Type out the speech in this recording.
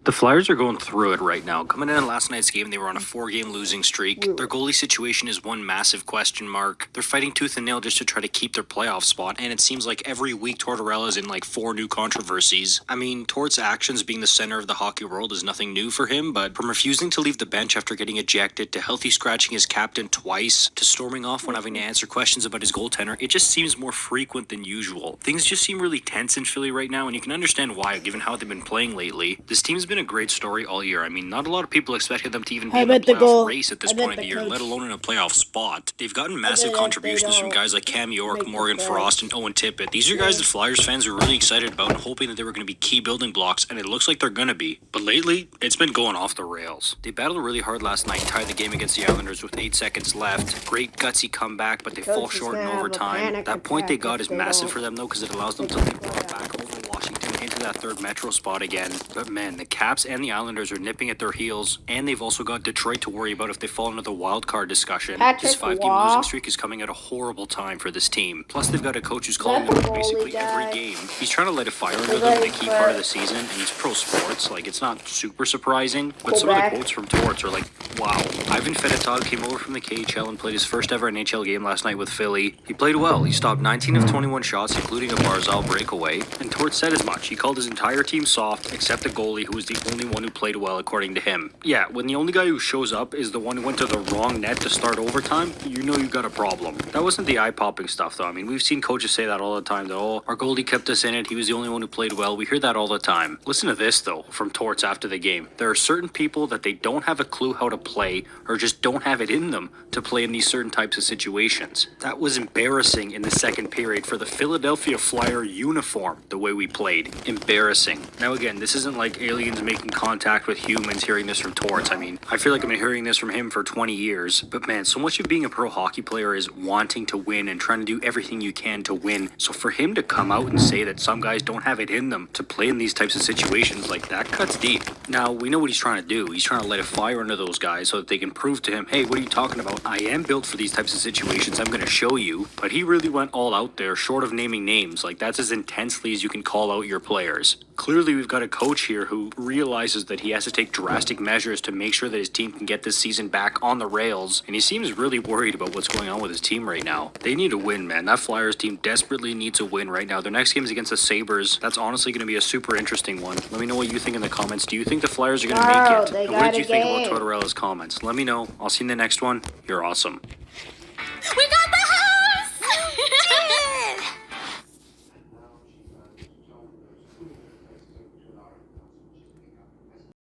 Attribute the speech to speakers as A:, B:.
A: The Flyers are going through it right now. Coming in last night's game, they were on a 4-game losing streak. Their goalie situation is one massive question mark. They're fighting tooth and nail just to try to keep their playoff spot, and it seems like every week Tortorella's in like 4 new controversies. I mean, Tort's actions being the center of the hockey world is nothing new for him, but from refusing to leave the bench after getting ejected, to healthy scratching his captain twice, to storming off when having to answer questions about his goaltender, it just seems more frequent than usual. Things just seem really tense in Philly right now, and you can understand why, given how they've been playing lately. This team's been a great story all year. I mean, not a lot of people expected them to even be in the playoff race at this point of the year, let alone in a playoff spot. They've gotten massive contributions from guys like Cam York, Morgan Frost, and Owen Tippett. These are guys that Flyers fans are really excited about and hoping that they were going to be key building blocks, and it looks like they're going to be. But lately, it's been going off the rails. They battled really hard last night, tied the game against the Islanders with 8 seconds left. Great gutsy comeback, but they fall short in overtime. That point they got is massive for them, though, because it allows them to lead back over Washington into that third Metro spot again. But man, the Caps and the Islanders are nipping at their heels, and they've also got Detroit to worry about if they fall into the wild card discussion. This 5-game losing streak is coming at a horrible time for this team. Plus, they've got a coach who's calling them basically every game. He's trying to light a fire under them in a key part of the season, and he's pro sports. Like, it's not super surprising, but some of the quotes from Torts are like, wow. Ivan Fedotov came over from the KHL and played his first ever NHL game last night with Philly. He played well. He stopped 19 of 21 shots, including a Barzal breakaway, and Torts said as much. He called his entire team soft, except the goalie, who was the only one who played well, according to him. Yeah, when the only guy who shows up is the one who went to the wrong net to start overtime, you know you got a problem. That wasn't the eye-popping stuff, though. I mean, we've seen coaches say that all the time, that, oh, our goalie kept us in it, he was the only one who played well. We hear that all the time. Listen to this, though, from Torts after the game. There are certain people that they don't have a clue how to play, or just don't have it in them to play in these certain types of situations. That was embarrassing in the second period for the Philadelphia Flyer uniform, the way we played. Embarrassing. Now again, this isn't like aliens making contact with humans hearing this from Torts. I mean, I feel like I've been hearing this from him for 20 years, but man, so much of being a pro hockey player is wanting to win and trying to do everything you can to win. So for him to come out and say that some guys don't have it in them to play in these types of situations, like, that cuts deep. Now, we know what he's trying to do. He's trying to light a fire under those guys so that they can prove to him, hey, what are you talking about? I am built for these types of situations. I'm going to show you. But he really went all out there, short of naming names. Like, that's as intensely as you can call out your players. Clearly, we've got a coach here who realizes that he has to take drastic measures to make sure that his team can get this season back on the rails, and he seems really worried about what's going on with his team right now. They need a win, man. That Flyers team desperately needs a win right now. Their next game is against the Sabres. That's honestly going to be a super interesting one. Let me know what you think in the comments. Do you think the Flyers are going to make it? And what did you think about Tortorella's comments? Let me know. I'll see you in the next one. You're awesome.